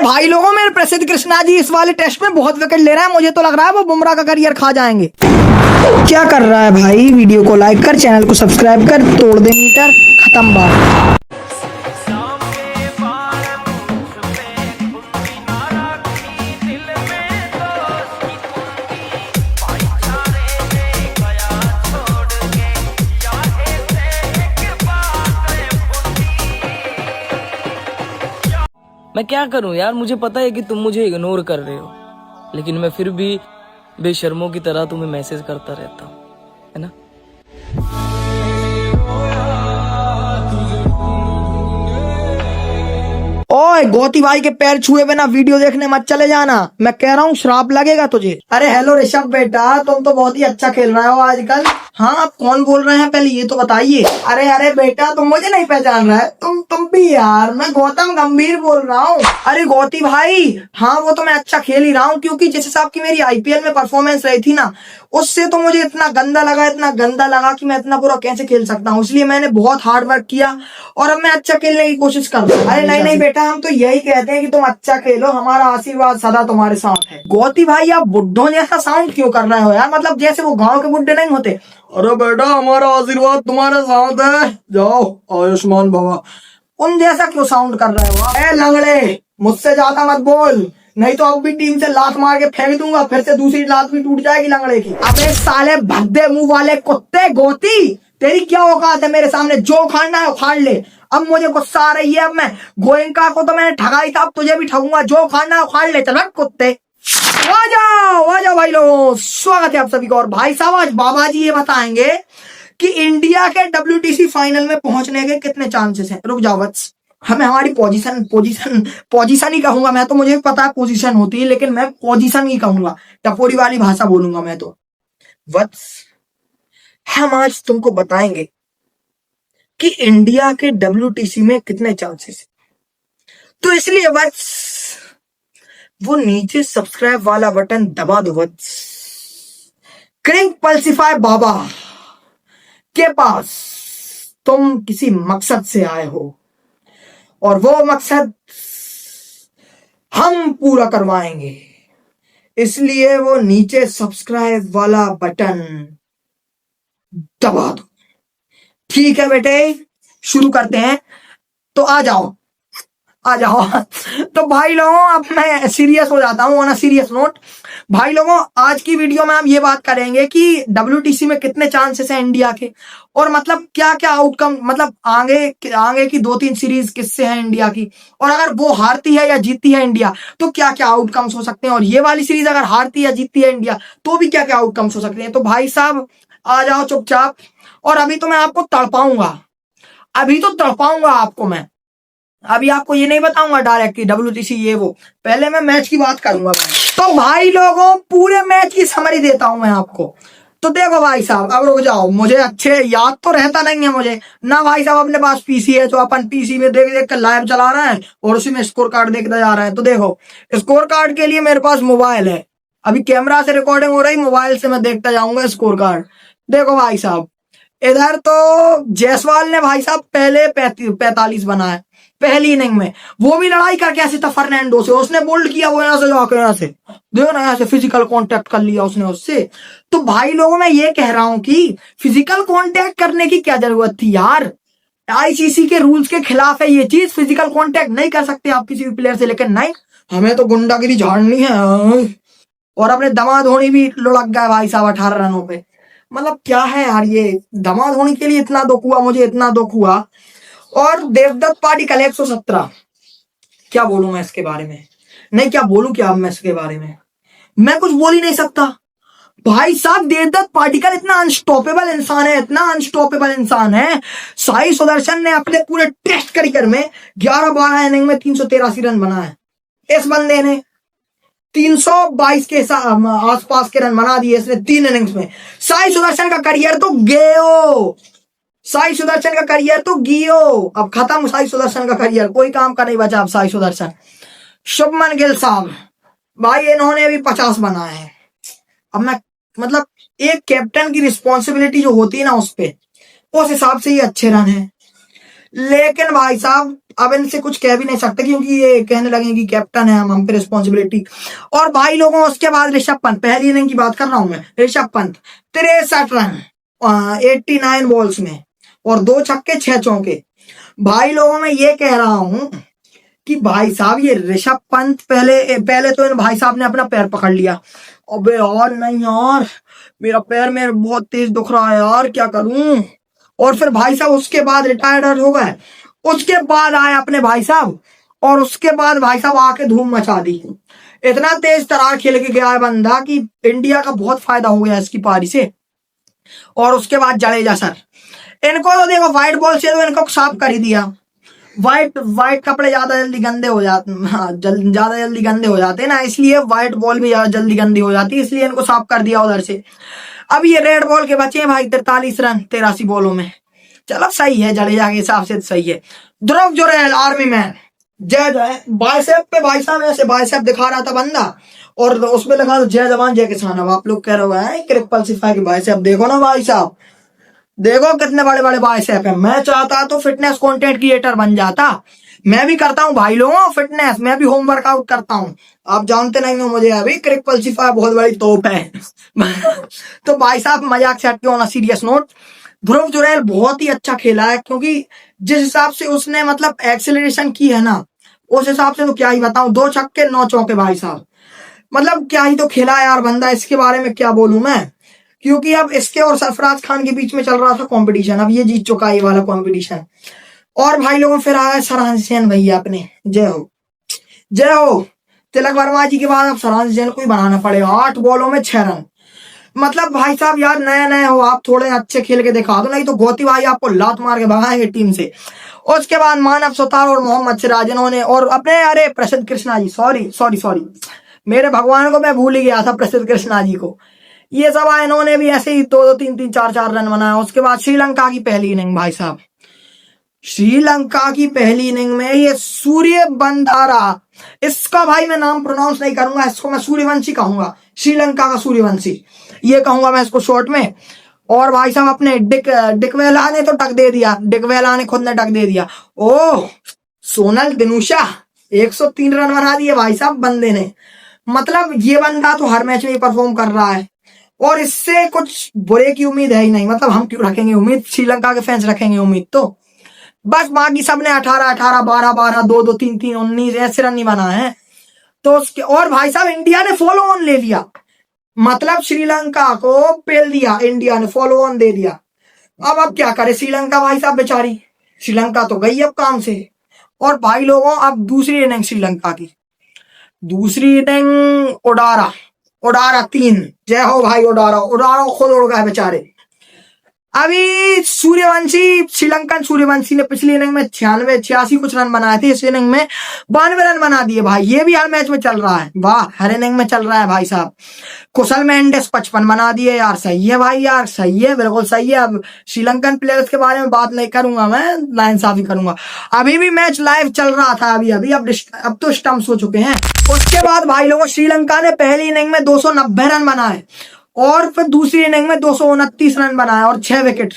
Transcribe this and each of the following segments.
भाई लोगों, मेरे प्रसिद्ध कृष्णा जी इस वाले टेस्ट में बहुत विकेट ले रहे हैं। मुझे तो लग रहा है वो बुमराह का करियर खा जाएंगे। क्या कर रहा है भाई? वीडियो को लाइक कर, चैनल को सब्सक्राइब कर, तोड़ दे मीटर, खत्म बात। मैं क्या करूं यार, मुझे पता है कि तुम मुझे इग्नोर कर रहे हो, लेकिन मैं फिर भी बेशर्मों की तरह तुम्हें मैसेज करता रहता हूं, है ना। ओए गोती भाई के पैर छुए बिना वीडियो देखने मत चले जाना, मैं कह रहा हूँ श्राप लगेगा तुझे। अरे हेलो ऋषभ बेटा, तुम तो बहुत ही अच्छा खेल रहे हो आजकल। हाँ, आप कौन बोल रहे हैं पहले ये तो बताइए। अरे अरे बेटा, तुम मुझे नहीं पहचान रहा है? तुम भी यार, मैं गौतम गंभीर बोल रहा हूँ। अरे गौती भाई, हाँ वो तो मैं अच्छा खेल ही रहा हूँ, क्योंकि जिस हिसाब की मेरी आईपीएल में परफॉर्मेंस रही थी ना, उससे तो मुझे इतना गंदा लगा कि मैं इतना बुरा कैसे खेल सकता हूँ। इसलिए मैंने बहुत हार्ड वर्क किया और अब मैं अच्छा खेलने की कोशिश कर रहा हूँ। अरे नहीं नहीं बेटा, हम तो यही कहते हैं कि तुम अच्छा खेलो, हमारा आशीर्वाद सदा तुम्हारे साथ है। गौती भाई, आप बुड्ढों जैसा साउंड क्यों कर रहे हो यार? मतलब जैसे वो गांव के बुड्ढे नहीं होते। अरे बेटा, हमारा आशीर्वाद तुम्हारे साथ है, जाओ आयुष्मान भवा, उन जैसा क्यों साउंड कर रहे हो? ए लंगड़े, मुझसे ज्यादा मत बोल, नहीं तो अब भी टीम से लात मार के फेंक दूंगा, फिर से दूसरी लात भी टूट जाएगी लंगड़े की। अबे साले भद्दे मुंह वाले कुत्ते, गोती तेरी क्या औकात है मेरे सामने? जो उखाड़ना है उखाड़ ले। अब मुझे गुस्सा आ रही है, अब मैं गोयंका को तो मैंने ठगाई था, अब तुझे भी ठगूंगा। जो उखाड़ना है उखाड़ ले, चल कुत्ते। आ जाओ भाई लोग, स्वागत है आप सभी का। और भाई साहब, आज बाबा जी ये बताएंगे कि इंडिया के WTC फाइनल में पहुंचने के कितने चांसेस हैं। रुक जाओ बस, हमें हमारी पोजीशन ही कहूंगा मैं तो, मुझे पता है पोजीशन होती है, लेकिन मैं पोजीशन ही कहूंगा, टपोरी वाली भाषा बोलूंगा मैं तो। वत्स, हम आज तुमको बताएंगे कि इंडिया के WTC में कितने चांसेस हैं। तो इसलिए वत्स, वो नीचे सब्सक्राइब वाला बटन दबा दो वत्स। क्रिंग पल्सिफाई बाबा के पास तुम किसी मकसद से आए हो, और वो मकसद हम पूरा करवाएंगे। इसलिए वो नीचे सब्सक्राइब वाला बटन दबा दो। ठीक है बेटे, शुरू करते हैं, तो आ जाओ। तो भाई लोगों, अब मैं सीरियस हो जाता हूँ, ऑन अ सीरियस नोट। भाई लोगों, आज की वीडियो में हम ये बात करेंगे कि WTC में कितने चांसेस हैं इंडिया के, और मतलब क्या क्या आउटकम, मतलब आगे की 2-3 सीरीज किससे है इंडिया की, और अगर वो हारती है या जीतती है इंडिया तो क्या क्या आउटकम्स हो सकते हैं, और ये वाली सीरीज अगर हारती या जीतती है इंडिया तो भी क्या क्या आउटकम्स हो सकते हैं। तो भाई साहब आ जाओ चुपचाप, और अभी तो मैं आपको तड़पाऊंगा, आपको मैं अभी आपको ये नहीं बताऊंगा डायरेक्ट कि WTC ये वो, पहले मैं मैच की बात करूंगा भाई। तो भाई लोगों, पूरे मैच की समरी देता हूं मैं आपको। तो देखो भाई साहब, अब रुक जाओ, मुझे अच्छे याद तो रहता नहीं है मुझे ना भाई साहब। अपने पास पीसी है, जो अपन पीसी में देख देख कर लाइव चला रहे हैं और उसी में स्कोर कार्ड देखता जा रहा है। तो देखो, स्कोर कार्ड के लिए मेरे पास मोबाइल है, अभी कैमरा से रिकॉर्डिंग हो रही, मोबाइल से मैं देखता जाऊंगा स्कोर कार्ड। देखो भाई साहब, इधर तो जायसवाल ने भाई साहब पहले 45 बनाया पहली इनिंग में, वो भी लड़ाई करके ऐसे था फर्नांडो से, उसने बोल्ड किया, वो यहाँ से जाकर यहाँ से देखो ना, यहाँ से फिजिकल कांटेक्ट कर लिया उसने उससे। तो भाई लोगों, मैं ये कह रहा हूं कि फिजिकल कांटेक्ट करने की क्या जरूरत थी यार? ICC के रूल्स के खिलाफ है ये चीज, फिजिकल कांटेक्ट नहीं कर सकते आप किसी भी प्लेयर से, लेकिन नहीं, हमें तो गुंडागिरी झाड़नी है। और अपने दामाद धोनी भी लुढ़क गए भाई साहब 18 रनों पे। मतलब क्या है यार, ये दामाद धोनी के लिए इतना दुख हुआ, मुझे इतना दुख हुआ। और देवदत्त पाटिकल 117, क्या बोलूं मैं इसके बारे में? नहीं, क्या बोलूं क्या मैं इसके बारे में? मैं कुछ बोल ही नहीं सकता भाई साहब। देवदत्त पाटिकल इतना अनस्टॉपेबल इंसान है। साई सुदर्शन ने अपने पूरे टेस्ट करियर में 11-12 इनिंग में 383 रन बनाए। इस बंदे ने 322 के आसपास के रन बना दिए इसने 3 इनिंग्स में। साई सुदर्शन का करियर तो गियो, अब खत्म साई सुदर्शन का करियर, कोई काम का नहीं बचा अब साई सुदर्शन। शुभमन गिल साहब, भाई इन्होंने भी 50 बनाए हैं। अब मैं मतलब एक कैप्टन की रिस्पॉन्सिबिलिटी जो होती है ना, उस हिसाब से ये अच्छे रन है। लेकिन भाई साहब अब इनसे कुछ कह भी नहीं सकते क्योंकि ये कहने लगे कि कैप्टन है, हम पे रिस्पॉन्सिबिलिटी। और भाई लोगों उसके बाद ऋषभ पंत, पहली इनिंग की बात कर रहा हूं मैं। ऋषभ पंत 63 रन 89 बॉल्स में और 2 छक्के 6 चौके। भाई लोगों में ये कह रहा हूं कि भाई साहब ये ऋषभ पंत पहले तो इन भाई साहब ने अपना पैर पकड़ लिया। अबे यार नहीं यार, मेरा पैर मेरे बहुत तेज दुख रहा है यार, क्या करूं। और फिर भाई साहब उसके बाद रिटायर्ड हो गए। उसके बाद आए अपने भाई साहब और उसके बाद भाई साहब आके धूम मचा दी। इतना तेज तरार खेल के गया है बंदा कि इंडिया का बहुत फायदा हो गया इसकी पारी से। और उसके बाद जडेजा सर, इनको तो देखो व्हाइट बॉल से तो इनको साफ कर ही दिया। व्हाइट कपड़े ज्यादा जल्दी गंदे हो जाते, ज्यादा जल्दी गंदे हो जाते हैं ना, इसलिए व्हाइट बॉल भी ज्यादा जल्दी गंदी हो जाती है, इसलिए इनको साफ कर दिया उधर से। अब ये रेड बॉल के बचे हैं भाई 43 रन 83 बॉलों में। चलो सही है, जडेजा के हिसाब से सही है। ध्रुव जुरैल आर्मी मैन, जय जय। बाइसेप पे भाई साहब ऐसे बाइसेप दिखा रहा था बंदा और उसमें लगा तो जय जवान जय किसान। अब आप लोग कह रहे हो क्रिकपल्सिफाई के बाइसेप देखो ना भाई साहब, देखो कितने बड़े बड़े बाइसेप है। मैं चाहता तो फिटनेस कंटेंट क्रिएटर बन जाता। मैं भी करता हूँ भाई लोगों फिटनेस, मैं भी होम वर्कआउट करता हूँ। आप जानते नहीं हो मुझे, अभी क्रिकपल्सिफाई बहुत बड़ी तोप है। तो भाई साहब मजाक से हटके ऑन सीरियस नोट, ध्रुव जुरैल बहुत ही अच्छा खेला है क्योंकि जिस हिसाब से उसने मतलब एक्सेलरेशन की है ना, उस हिसाब से तो क्या ही बताऊं। 2 छक्के 9 चौके भाई साहब, मतलब क्या ही तो खेला यार बंदा। इसके बारे में क्या बोलूं मैं, क्योंकि अब इसके और सरफराज खान के बीच में चल रहा था कंपटीशन, अब ये जीत चुका है ये वाला कंपटीशन। और भाई लोगों फिर आ गए सरहान जैन भैया अपने, जय हो जय हो। तिलक वर्मा जी के बाद अब सरहान जैन को ही बनाना पड़ेगा। 8 बॉलों में 6 रन, मतलब भाई साहब यार नए नए हो आप, थोड़े अच्छे खेल के दिखा दो, नहीं तो गोती भाई आपको लात मार के भगाएंगे टीम से। उसके बाद मानव सुतार और मोहम्मद सिराज इन्होंने, और अपने अरे प्रसिद्ध कृष्णा जी, सॉरी मेरे भगवान को मैं भूल ही गया था, प्रसिद्ध कृष्णा जी को। ये सब इन्होंने भी ऐसे ही 2-2 3-3 4-4 रन बनाया। उसके बाद श्रीलंका की पहली इनिंग भाई साहब, श्रीलंका की पहली इनिंग में ये सूर्य बंधारा, इसका भाई मैं नाम प्रोनाउंस नहीं करूंगा, इसको मैं सूर्यवंशी कहूंगा, श्रीलंका का सूर्यवंशी ये कहूंगा मैं इसको शॉर्ट में। और भाई साहब अपने डिकवेला ने तो टक दे दिया, डिकवेला ने खुद ने टक दे दिया। ओह सोनल दिनुशा 103 रन बना दिए भाई साहब बंदे ने। मतलब ये बंदा तो हर मैच में परफॉर्म कर रहा है और इससे कुछ बुरे की उम्मीद है ही नहीं। मतलब हम क्यों रखेंगे उम्मीद, श्रीलंका के फैंस रखेंगे उम्मीद तो बस। बाकी सबने 18-18 12-12 2-2 3-3 19 ऐसे रन नहीं बना है तो उसके। और भाई साहब इंडिया ने फॉलो ऑन ले लिया, मतलब श्रीलंका को पेल दिया, इंडिया ने फॉलो ऑन दे दिया। अब क्या करे श्रीलंका भाई साहब बेचारी, श्रीलंका तो गई अब काम से। और भाई लोगों अब दूसरी इनिंग श्रीलंका की, दूसरी इनिंग ओडारा 3, जय हो भाई ओडारा खुद उड़ गए बेचारे। अभी सूर्यवंशी, श्रीलंकन सूर्यवंशी ने पिछली इनिंग में 86 कुछ रन बनाए थे, इस इनिंग में 92 रन बना दिए भाई। ये भी हर मैच में चल रहा है, वाह हर इनिंग में चल रहा है भाई साहब। कुशल मेंडिस 55 बना दिए यार, सही है भाई यार, सही है बिल्कुल सही है। अब श्रीलंकन प्लेयर्स के बारे में बात नहीं करूंगा मैं, नाइंसाफी करूंगा। अभी भी मैच लाइव चल रहा था अभी अब तो स्टंप्स हो चुके हैं। उसके बाद भाई लोगों श्रीलंका ने पहली इनिंग में 290 रन बनाए और फिर दूसरी इनिंग में 229 रन बनाए और 6 विकेट।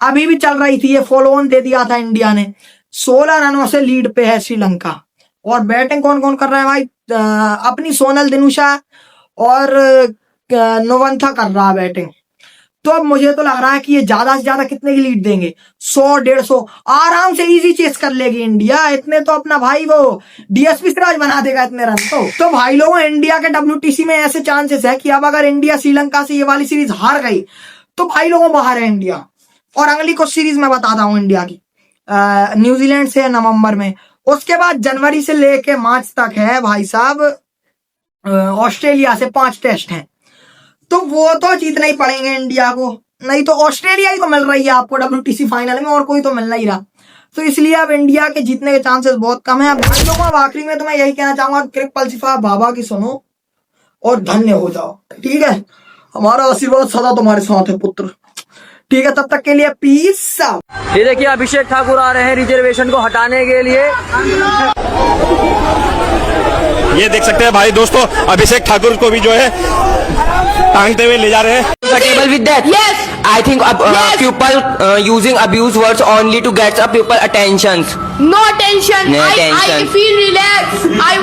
अभी भी चल रही थी, ये फॉलो ऑन दे दिया था इंडिया ने। 16 रनों से लीड पे है श्रीलंका। और बैटिंग कौन कौन कर रहा है भाई, अपनी सोनल दिनुशा और नोवंथा कर रहा है बैटिंग। तो अब मुझे तो लग रहा है कि ये ज्यादा से ज्यादा कितने की लीड देंगे, 100-150 आराम से इजी चेस कर लेगी इंडिया। इतने तो अपना भाई वो डीएसपी सिराज बना देगा इतने रन तो भाई लोगों इंडिया के WTC में ऐसे चांसेस है कि अब अगर इंडिया श्रीलंका से ये वाली सीरीज हार गई तो भाई लोगों बाहर है इंडिया। और अगली कुछ सीरीज मैं बताता हूँ इंडिया की, न्यूजीलैंड से नवंबर में। उसके बाद जनवरी से लेके मार्च तक है भाई साहब ऑस्ट्रेलिया से 5 टेस्ट हैं, तो वो तो जीतना ही पड़ेंगे इंडिया को, नहीं तो ऑस्ट्रेलिया ही तो मिल रही है आपको WTC फाइनल में, और कोई तो मिल नहीं रहा। तो इसलिए अब इंडिया के जीतने के चांसेस बहुत कम है। अब आखिरी में तो मैं यही कहना चाहूंगा, क्रिकपल्सिफाई बाबा की सुनो और धन्य हो जाओ, ठीक है। हमारा आशीर्वाद सदा तुम्हारे साथ है पुत्र, ठीक है। तब तक के लिए पीस। ये देखिए अभिषेक ठाकुर आ रहे हैं रिजर्वेशन को हटाने के लिए। ये देख सकते हैं भाई दोस्तों, अभिषेक ठाकुर को भी जो है टांगते हुए ले जा रहे हैं। Comfortable with that? Yes. I think people using abuse words only to get a people attentions. No attention. No I attention. feel relaxed. My